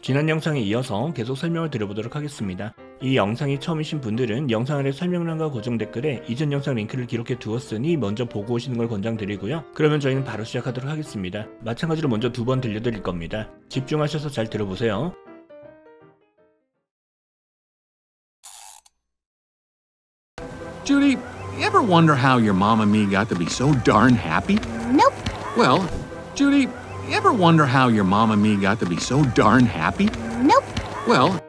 지난 영상에 이어서 계속 설명을 드려보도록 하겠습니다. 이 영상이 처음이신 분들은 영상 아래 설명란과 고정 댓글에 이전 영상 링크를 기록해 두었으니 먼저 보고 오시는 걸 권장드리고요. 그러면 저희는 바로 시작하도록 하겠습니다. 마찬가지로 먼저 2번 들려드릴 겁니다. 집중하셔서 잘 들어보세요. Judy, you ever wonder how your mom and me got to be so darn happy? Nope. Well, Judy, you ever wonder how your mom and me got to be so darn happy? Nope. Well,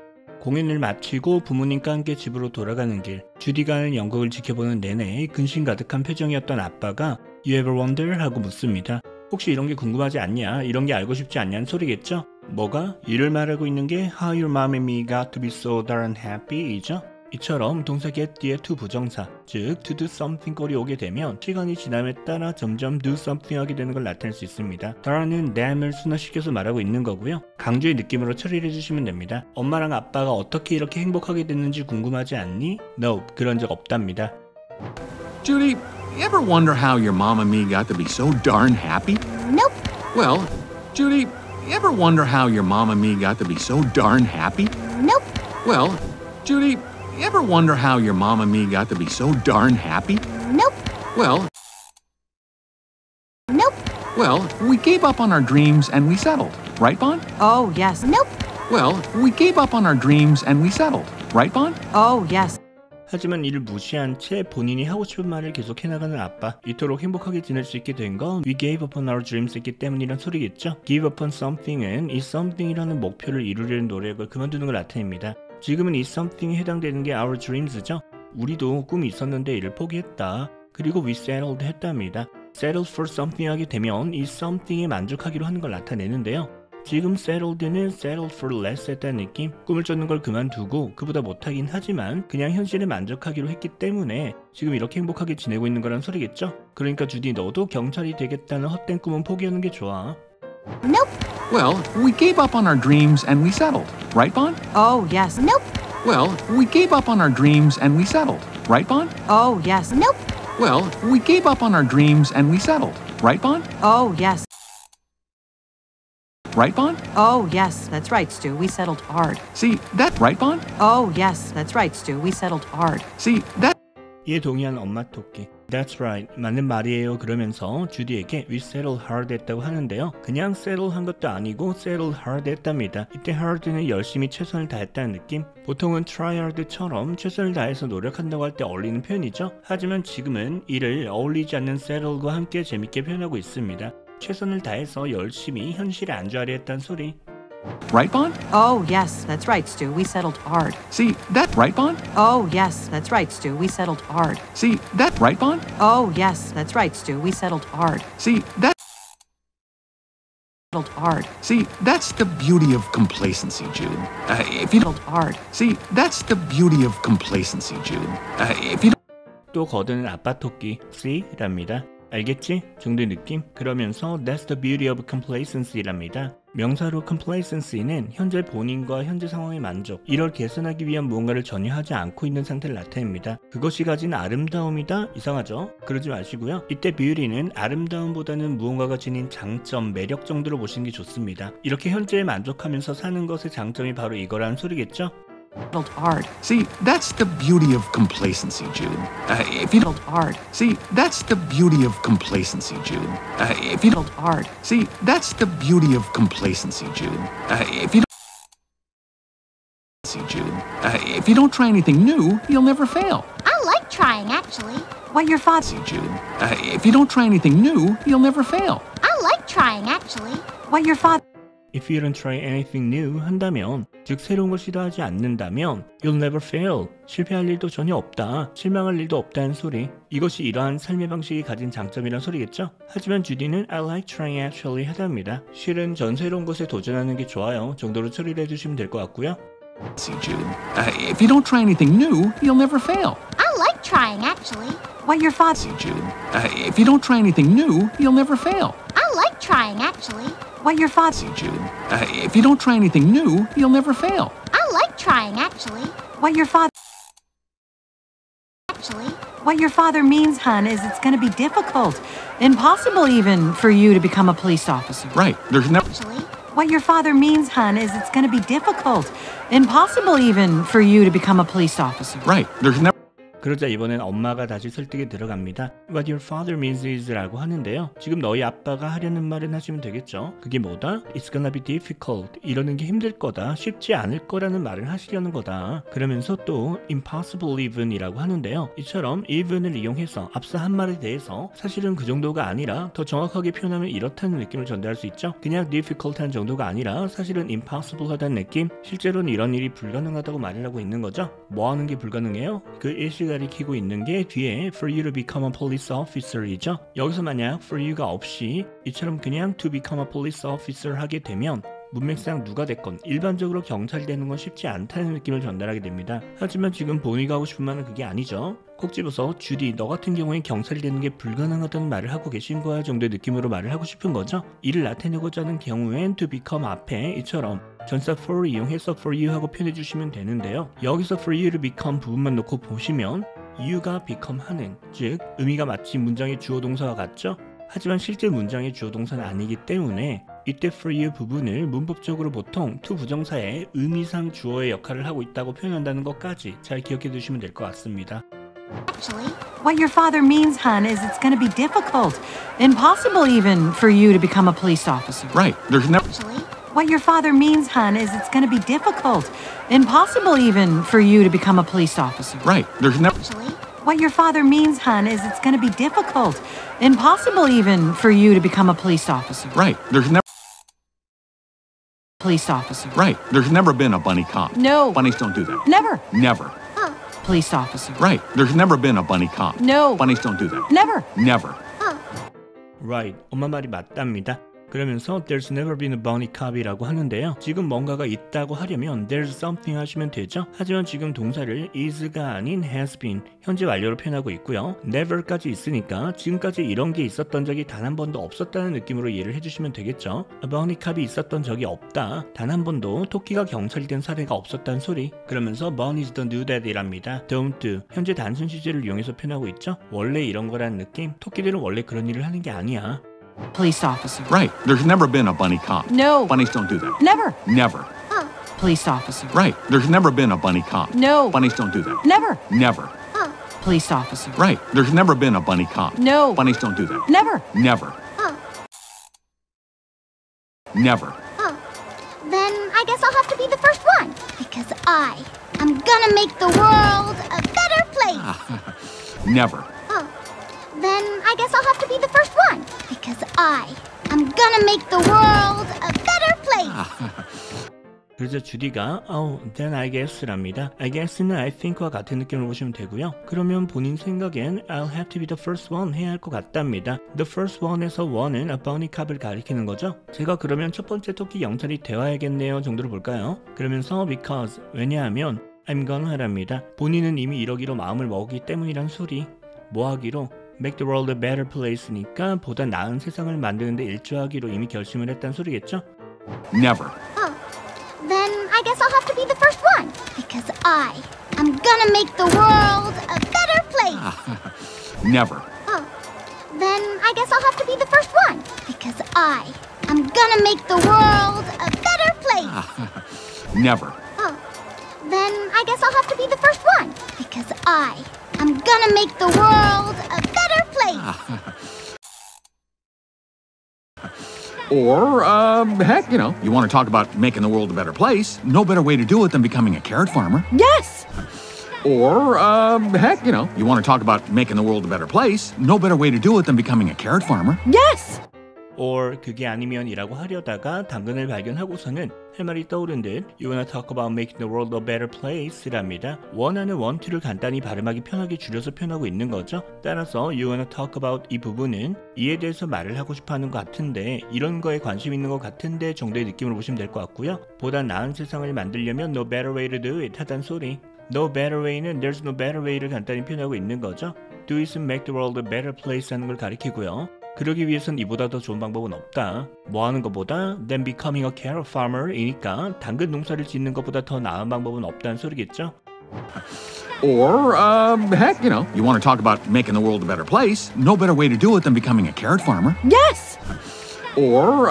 공연을 마치고 부모님과 함께 집으로 돌아가는 길, 주디가 하는 연극을 지켜보는 내내 근심 가득한 표정이었던 아빠가 You ever wonder? 하고 묻습니다. 혹시 이런 게 궁금하지 않냐? 이런 게 알고 싶지 않냐는 소리겠죠? 뭐가? 이를 말하고 있는 게 How your mom and me got to be so darn happy 이죠? 이처럼 동사 get 뒤에 to 부정사, 즉 to do something 꼴이 오게 되면 시간이 지남에 따라 점점 do something 하게 되는 걸 나타낼 수 있습니다. darn은 dam을 순화시켜서 말하고 있는 거고요. 강조의 느낌으로 처리를 해주시면 됩니다. 엄마랑 아빠가 어떻게 이렇게 행복하게 됐는지 궁금하지 않니? No, 그런 적 없답니다. Judy, you ever wonder how your mom and me got to be so darn happy? Nope. Well, Judy, you ever wonder how your mom and me got to be so darn happy? Nope. Well, Judy, you ever wonder how your mom and me got to be so darn happy? Nope. Well, Nope. we gave up on our dreams and we settled, right, Bon? Oh, yes. Nope. Well, we gave up on our dreams and we settled, right, Bon? Oh, yes. 하지만 이를 무시한 채 본인이 하고 싶은 말을 계속 해나가는 아빠. 이토록 행복하게 지낼 수 있게 된 건 We gave up on our dreams 했기 때문이란 소리겠죠. Give up on something은 이 something이라는 목표를 이루려는 노력을 그만두는 걸 나타냅니다. 지금은 이 something에 해당되는 게 our dreams죠. 우리도 꿈이 있었는데 이를 포기했다. 그리고 we settled 했답니다. settle for something 하게 되면 이 something에 만족하기로 하는 걸 나타내는데요. 지금 settled는 settled for less 했다는 느낌? 꿈을 쫓는 걸 그만두고 그보다 못하긴 하지만 그냥 현실에 만족하기로 했기 때문에 지금 이렇게 행복하게 지내고 있는 거란 소리겠죠? 그러니까 주디 너도 경찰이 되겠다는 헛된 꿈은 포기하는 게 좋아. Nope. Well, we gave up on our dreams and we settled, right, Bon? Oh, yes. Nope. Well, we gave up on our dreams and we settled, right, Bon? Oh, yes. Nope. Well, we gave up on our dreams and we settled, right, Bon? Oh, yes. Right, Bon? Oh, yes. That's right, Stu. We settled hard. See, that, right, Bon? Oh, yes. That's right, Stu. We settled hard. See, that. 이에 동의한 엄마 토끼. That's right. 맞는 말이에요. 그러면서 주디에게 we settle hard 했다고 하는데요. 그냥 settle 한 것도 아니고 settle hard 했답니다. 이때 hard는 열심히 최선을 다했다는 느낌? 보통은 try hard처럼 최선을 다해서 노력한다고 할 때 어울리는 표현이죠. 하지만 지금은 이를 어울리지 않는 settle과 함께 재밌게 표현하고 있습니다. 최선을 다해서 열심히 현실에 안주하려 했다는 소리. Right, Bon? Oh, yes. That's right, Stu. We settled hard. See, that, right, Bon? Oh, yes. That's right, Stu. We settled hard. See, that, right, Bon? Oh, yes. That's right, Stu. We settled hard. See, that. Settled hard. See, that's the beauty of complacency, Jude. If you don't. Settled hard. See, that's the beauty of complacency, Jude. If you don't. 또 거드는 아빠 토끼 C랍니다. 알겠지? 정도의 느낌? 그러면서 That's the beauty of complacency랍니다. 명사로 complacency는 현재 본인과 현재 상황의 만족, 이를 개선하기 위한 무언가를 전혀 하지 않고 있는 상태를 나타냅니다. 그것이 가진 아름다움이다? 이상하죠? 그러지 마시고요. 이때 beauty는 아름다움보다는 무언가가 지닌 장점, 매력 정도로 보시는 게 좋습니다. 이렇게 현재에 만족하면서 사는 것의 장점이 바로 이거라는 소리겠죠? Settled hard. See, that's the beauty of complacency, Jude. If you don't. Settled hard. See, that's the beauty of complacency, Jude. If you don't. Settled hard. See, that's the beauty of complacency, Jude. If you don't. See, Jude. If you don't try anything new, you'll never fail. I like trying, actually. What your father... See, Jude. If you don't try anything new, you'll never fail. I like trying, actually. What your father... If you don't try anything new 한다면, 즉 새로운 걸 시도하지 않는다면 You'll never fail. 실패할 일도 전혀 없다. 실망할 일도 없다는 소리. 이것이 이러한 삶의 방식이 가진 장점이란 소리겠죠? 하지만 주디는 I like trying actually 하답니다. 실은 전 새로운 것에 도전하는 게 좋아요 정도로 처리를 해주시면 될 것 같고요. See, Jude. If you don't try anything new, you'll never fail. I like trying, actually. What your father... See, Jude. If you don't try anything new, you'll never fail. I like trying, actually. What your father... See, Jude. If you don't try anything new, you'll never fail. I like trying, actually. What your father... Actually. What your father means, hun, is it's going to be difficult. Impossible even for you to become a police officer. Right. There's never. Actually. What your father means, hun, is it's going to be difficult, impossible even, for you to become a police officer. Right. There's never 그러자 이번엔 엄마가 다시 설득에 들어갑니다. What your father means is 라고 하는데요. 지금 너희 아빠가 하려는 말은 하시면 되겠죠. 그게 뭐다? It's gonna be difficult. 이러는 게 힘들 거다. 쉽지 않을 거라는 말을 하시려는 거다. 그러면서 또 impossible even 이라고 하는데요. 이처럼 even을 이용해서 앞서 한 말에 대해서 사실은 그 정도가 아니라 더 정확하게 표현하면 이렇다는 느낌을 전달할 수 있죠. 그냥 difficult한 정도가 아니라 사실은 impossible 하다는 느낌. 실제로는 이런 일이 불가능하다고 말을 하고 있는 거죠. 뭐 하는 게 불가능해요? 그 일시가 가리키고 있는 게 뒤에 for you to become a police officer이죠. 여기서 만약 for you가 없이 이처럼 그냥 to become a police officer 하게 되면 문맥상 누가 됐건 일반적으로 경찰이 되는 건 쉽지 않다는 느낌을 전달하게 됩니다. 하지만 지금 보니가 하고 싶은 말은 그게 아니죠. 콕 집어서 주디 너 같은 경우엔 경찰이 되는 게 불가능하다는 말을 하고 계신 거야 정도의 느낌으로 말을 하고 싶은 거죠. 이를 나타내고자 하는 경우엔 to become 앞에 이처럼 전사 for를 이용해서 for you 하고 표현해 주시면 되는데요. 여기서 for you to become 부분만 놓고 보시면 you가 become 하는, 즉 의미가 마치 문장의 주어 동사와 같죠? 하지만 실제 문장의 주어 동사는 아니기 때문에 이때 for you 부분을 문법적으로 보통 to 부정사의 의미상 주어의 역할을 하고 있다고 표현한다는 것까지 잘 기억해 두시면 될 것 같습니다. Actually, What your father means, hun, is it's going to be difficult, impossible even, for you to become a police officer. right. There's never actually, What your father means, hun, is it's going to be difficult, impossible even, for you to become a police officer. right. There's never actually, What your father means, hun, is it's going to be difficult, impossible even, for you to become a police officer. right. There's never Police officer. right. There's never been a bunny cop. No. Bunnies don't do that. Never. Never. Police officer. Right. There's never been a bunny cop. No. Bunnies don't do that. Never. Never. Right, 엄마 말이 맞답니다. 그러면서 there's never been a bunny cop이라고 하는데요. 지금 뭔가가 있다고 하려면 there's something 하시면 되죠. 하지만 지금 동사를 is가 아닌 has been, 현재 완료로 표현하고 있고요. never까지 있으니까 지금까지 이런 게 있었던 적이 단 한 번도 없었다는 느낌으로 이해를 해주시면 되겠죠. a bunny cop이 있었던 적이 없다. 단 한 번도 토끼가 경찰이 된 사례가 없었다는 소리. 그러면서 bunnies don't do that 이랍니다. don't do, 현재 단순 시제를 이용해서 표현하고 있죠. 원래 이런 거라는 느낌. 토끼들은 원래 그런 일을 하는 게 아니야. Police officer. Right. There's never been a bunny cop. No. Bunnies don't do that. Never. Never. Police officer. Right. There's never been a bunny cop. No. Bunnies don't do that. Never. Never. Police officer. Right. There's never been a bunny cop. No. Bunnies don't do that. Never. Never. Never. then I guess I'll have to be the first one. Because I'm gonna make the world a better place. Never. Then I guess I'll have to be the first one. Because I'm gonna make the world a better place. 그래서 주디가 then I guess랍니다. I guess는 I think와 같은 느낌을 보시면 되고요. 그러면 본인 생각엔 I'll have to be the first one 해야 할 것 같답니다. The first one에서 one은 a bunny cop을 가리키는 거죠. 제가 그러면 첫 번째 토끼 경찰이 되어야겠네요 정도로 볼까요? 그러면서 because, 왜냐하면 I'm gonna 하랍니다. 본인은 이미 이러기로 마음을 먹었기 때문이란 소리. 뭐 하기로? Make the world a better place니까 보다 나은 세상을 만드는데 일조하기로 이미 결심을 했다는 소리겠죠? Never. Then I guess I'll have to be the first one. Because I'm gonna make the world a better place. Never. Then I guess I'll have to be the first one. Because I'm gonna make the world a better place. Never. Then I guess I'll have to be the first one. Because I'm gonna make the world a better place. Or, heck, you want to talk about making the world a better place? No better way to do it than becoming a carrot farmer. Yes. Or, heck, you want to talk about making the world a better place? No better way to do it than becoming a carrot farmer. Yes. or 그게 아니면이라고 하려다가 당근을 발견하고서는 할 말이 떠오른 듯 You wanna talk about making the world a better place랍니다. 원하는 want to를 간단히 발음하기 편하게 줄여서 표현하고 있는 거죠. 따라서 You wanna talk about 이 부분은 이에 대해서 말을 하고 싶어하는 것 같은데 이런 거에 관심 있는 것 같은데 정도의 느낌으로 보시면 될 것 같고요. 보다 나은 세상을 만들려면 No better way to do it 하단 소리. No better way는 There's no better way를 간단히 표현하고 있는 거죠. Do it and make the world a better place 하는 걸 가리키고요. 그러기 위해선 이보다 더 좋은 방법은 없다. 뭐 하는 것보다 than becoming a carrot farmer 이니까 당근 농사를 짓는 것보다 더 나은 방법은 없다는 소리겠죠. Or, heck, you want to talk about making the world a better place? No better way to do it than becoming a carrot farmer. Yes. Or,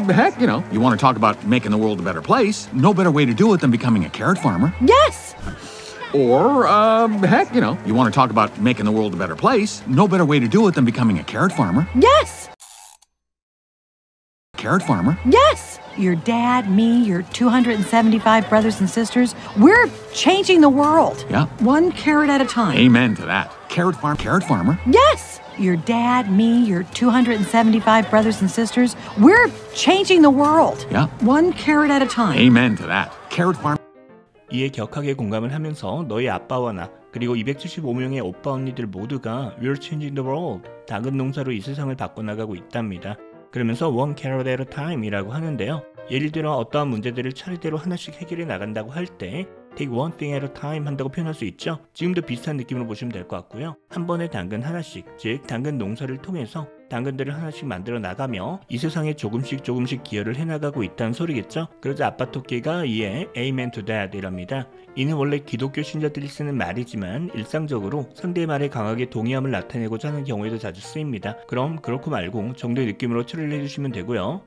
heck, you want to talk about making the world a better place? No better way to do it than becoming a carrot farmer. Yes! Or, heck, you want to talk about making the world a better place? No better way to do it than becoming a carrot farmer. Yes! Carrot farmer. Yes! Your dad, me, your 275 brothers and sisters, we're changing the world. Yeah. One carrot at a time. Amen to that. Carrot farmer. Yes! Your dad, me, your 275 brothers and sisters, we're changing the world. Yeah. One carrot at a time. Amen to that. Carrot farm. 이에 격하게 공감을 하면서 너희 아빠와 나 그리고 275명의 오빠 언니들 모두가 We're changing the world. 작은 농사로 이 세상을 바꿔나가고 있답니다. 그러면서 one carrot at a time 이라고 하는데요. 예를 들어 어떠한 문제들을 차례대로 하나씩 해결해 나간다고 할 때 take one thing at a time 한다고 표현할 수 있죠. 지금도 비슷한 느낌으로 보시면 될 것 같고요. 한 번에 당근 하나씩, 즉 당근 농사를 통해서 당근들을 하나씩 만들어 나가며 이 세상에 조금씩 기여를 해나가고 있다는 소리겠죠. 그러자 아빠 토끼가 이에 Amen to that 이랍니다. 이는 원래 기독교 신자들이 쓰는 말이지만 일상적으로 상대의 말에 강하게 동의함을 나타내고자 하는 경우에도 자주 쓰입니다. 그럼 그렇고 말고 정도의 느낌으로 처리를 해주시면 되고요.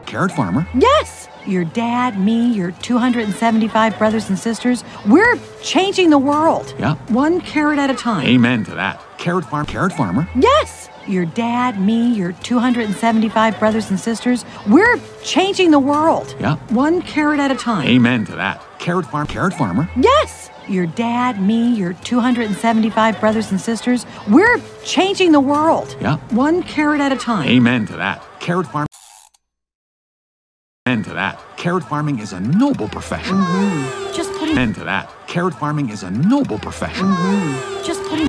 Carrot farmer. Yes! Your dad, me, your 275 brothers and sisters, we're changing the world. Yeah. One carrot at a time. Amen to that. Carrot farmer. Yes! Your dad, me, your 275 brothers and sisters, we're changing the world. Yeah. One carrot at a time. Amen to that. Carrot farmer. Yes! Your dad, me, your 275 brothers and sisters, we're changing the world. Yeah. One carrot at a time. Amen to that. Carrot farm. Amen to that. Carrot farming is a noble profession. Just putting Amen to that. Carrot farming is a noble profession. just putting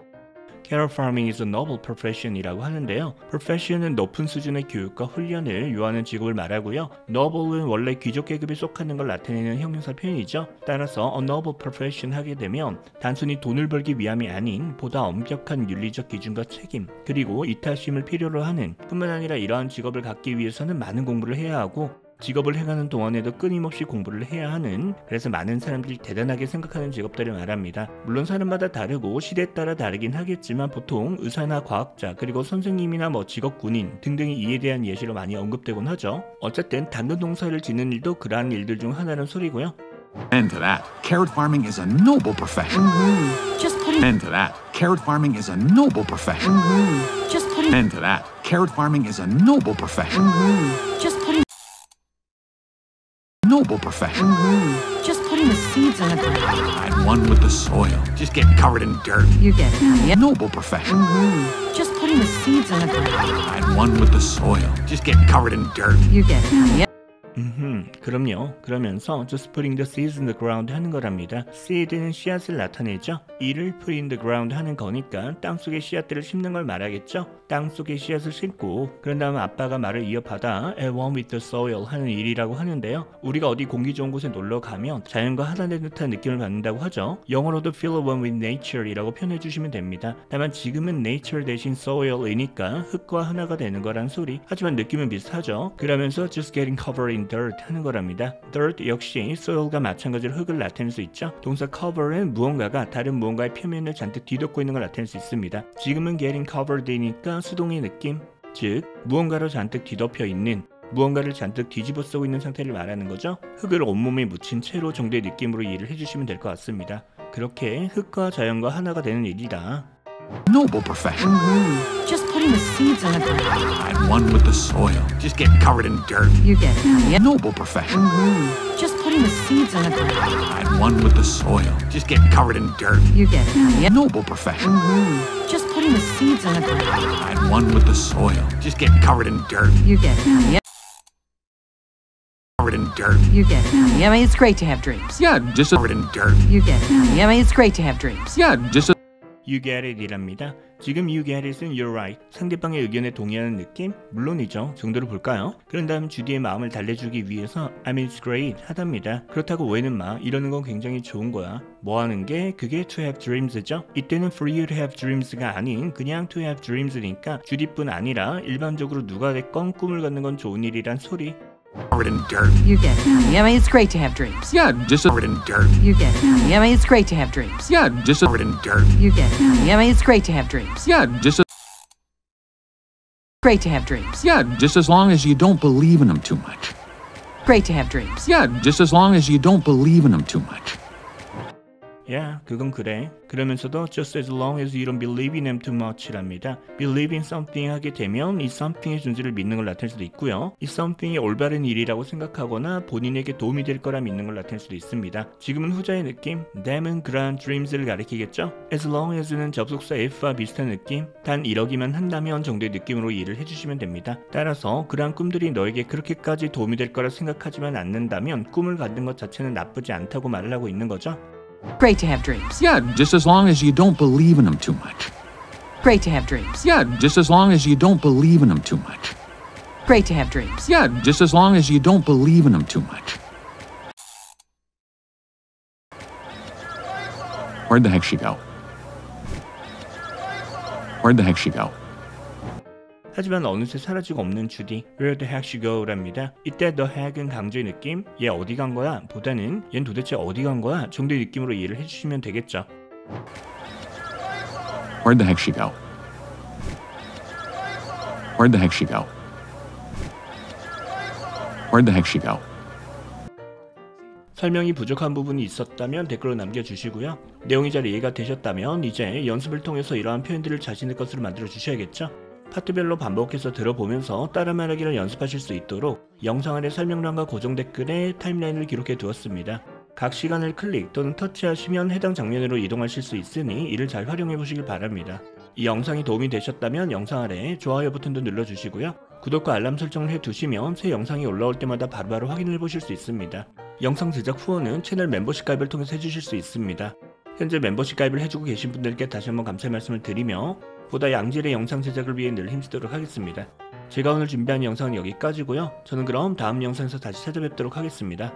Carrot farming is a noble profession이라고 하는데요. profession은 높은 수준의 교육과 훈련을 요하는 직업을 말하고요. noble은 원래 귀족 계급에 속하는 걸 나타내는 형용사 표현이죠. 따라서 a noble profession 하게 되면 단순히 돈을 벌기 위함이 아닌 보다 엄격한 윤리적 기준과 책임 그리고 이타심을 필요로 하는 뿐만 아니라 이러한 직업을 갖기 위해서는 많은 공부를 해야 하고 직업을 행하는 동안에도 끊임없이 공부를 해야 하는 그래서 많은 사람들이 대단하게 생각하는 직업들을 말합니다. 물론 사람마다 다르고 시대에 따라 다르긴 하겠지만 보통 의사나 과학자 그리고 선생님이나 직업 군인 등등이 이에 대한 예시로 많이 언급되곤 하죠. 어쨌든 당근 농사를 짓는 일도 그러한 일들 중 하나는 소리고요. Amen to that. Carrot farming is a noble profession. just putting Amen to that. Carrot farming is a noble profession. just putting Amen to that. Carrot farming is a noble profession. just putting Noble profession. just putting the seeds in the ground. I'm one with the soil. Just get covered in dirt. You get it, honey. Noble profession. Just putting the seeds in the ground. I'm one with the soil. Just get covered in dirt. You get it, honey. 그럼요. 그러면서 just putting the seeds in the ground 하는 거랍니다. seed는 씨앗을 나타내죠. 이를 put in the ground 하는 거니까 땅속에 씨앗들을 심는 걸 말하겠죠. 땅속에 씨앗을 심고 그런 다음 아빠가 말을 이어받아 one with the soil 하는 일이라고 하는데요. 우리가 어디 공기 좋은 곳에 놀러 가면 자연과 하나된 듯한 느낌을 받는다고 하죠. 영어로도 feel one with nature 이라고 표현해 주시면 됩니다. 다만 지금은 nature 대신 soil이니까 흙과 하나가 되는 거란 소리. 하지만 느낌은 비슷하죠. 그러면서 just getting covered in dirt 하는 거랍니다. dirt 역시 soil과 마찬가지로 흙을 나타낼 수 있죠. 동사 cover은 무언가가 다른 무언가의 표면을 잔뜩 뒤덮고 있는 걸 나타낼 수 있습니다. 지금은 getting covered이니까 수동의 느낌, 즉 무언가로 잔뜩 뒤덮여 있는 무언가를 잔뜩 뒤집어 쓰고 있는 상태를 말하는 거죠. 흙을 온몸에 묻힌 채로 정도의 느낌으로 이해를 해주시면 될 것 같습니다. 그렇게 흙과 자연과 하나가 되는 일이다. Noble profession. Just putting the seeds in the ground. I'm one with the soil. Just get covered in dirt. You get it, honey. Noble profession. Just putting the seeds in the ground. I'm one with the soil. Just get covered in dirt. You get it, honey. Noble profession. Just putting the seeds in the ground. I'm one with the soil. Just get covered in dirt. You get it, honey. Covered in dirt. You get it, honey. I mean, it's great to have dreams. Yeah, just covered in dirt. You get it, honey. I mean, it's great to have dreams. Yeah, just You get it 이랍니다. 지금 you get it은 you're right. 상대방의 의견에 동의하는 느낌? 물론이죠. 정도로 볼까요? 그런 다음 주디의 마음을 달래주기 위해서 I mean it's great 하답니다. 그렇다고 왜는 마 이러는 건 굉장히 좋은 거야. 뭐 하는 게 그게 to have dreams죠. 이때는 for you to have dreams가 아닌 그냥 to have dreams니까 주디뿐 아니라 일반적으로 누가 됐건 꿈을 갖는 건 좋은 일이란 소리. covered in dirt. You get it, honey. I mean, it's great to have dreams. Yeah, just covered in dirt. You get it, honey. I mean, it's great to have dreams. Yeah, just covered in dirt. You get it, honey. I mean, it's great to have dreams. Yeah, just Great to have dreams. Yeah, just as long as you don't believe in them too much. Great to have dreams. Yeah, just as long as you don't believe in them too much. Yeah, 그건 그래. 그러면서도 just as long as you don't believe in them too much랍니다. believe in something 하게 되면 이 something의 존재를 믿는 걸 나타낼 수도 있고요. 이 something이 올바른 일이라고 생각하거나 본인에게 도움이 될 거라 믿는 걸 나타낼 수도 있습니다. 지금은 후자의 느낌, them은 그러한 dreams를 가리키겠죠. as long as는 접속사 if와 비슷한 느낌, 단 이러기만 한다면 정도의 느낌으로 이해를 해주시면 됩니다. 따라서 그러한 꿈들이 너에게 그렇게까지 도움이 될 거라 생각하지만 않는다면 꿈을 갖는 것 자체는 나쁘지 않다고 말을 하고 있는 거죠. Great to have dreams. Yeah, just as long as you don't believe in them too much. Great to have dreams. Yeah, just as long as you don't believe in them too much. Great to have dreams. Yeah, just as long as you don't believe in them too much. Where'd the heck she go? Where'd the heck she go? 하지만 어느새 사라지고 없는 주디, Where the heck she go랍니다. 이때 the heck은 강조의 느낌, 얘 어디 간 거야? 보다는 얜 도대체 어디 간 거야? 정도의 느낌으로 이해를 해주시면 되겠죠. Where'd the heck she go? Where'd the heck she go? Where'd the heck she go? 설명이 부족한 부분이 있었다면 댓글로 남겨주시고요. 내용이 잘 이해가 되셨다면 이제 연습을 통해서 이러한 표현들을 자신의 것으로 만들어 주셔야겠죠. 파트별로 반복해서 들어보면서 따라 말하기를 연습하실 수 있도록 영상 아래 설명란과 고정 댓글에 타임라인을 기록해 두었습니다. 각 시간을 클릭 또는 터치하시면 해당 장면으로 이동하실 수 있으니 이를 잘 활용해 보시길 바랍니다. 이 영상이 도움이 되셨다면 영상 아래 좋아요 버튼도 눌러주시고요. 구독과 알람 설정을 해두시면 새 영상이 올라올 때마다 바로바로 확인해 보실 수 있습니다. 영상 제작 후원은 채널 멤버십 가입을 통해서 해주실 수 있습니다. 현재 멤버십 가입을 해주고 계신 분들께 다시 한번 감사의 말씀을 드리며 보다 양질의 영상 제작을 위해 늘 힘쓰도록 하겠습니다. 제가 오늘 준비한 영상은 여기까지고요. 저는 그럼 다음 영상에서 다시 찾아뵙도록 하겠습니다.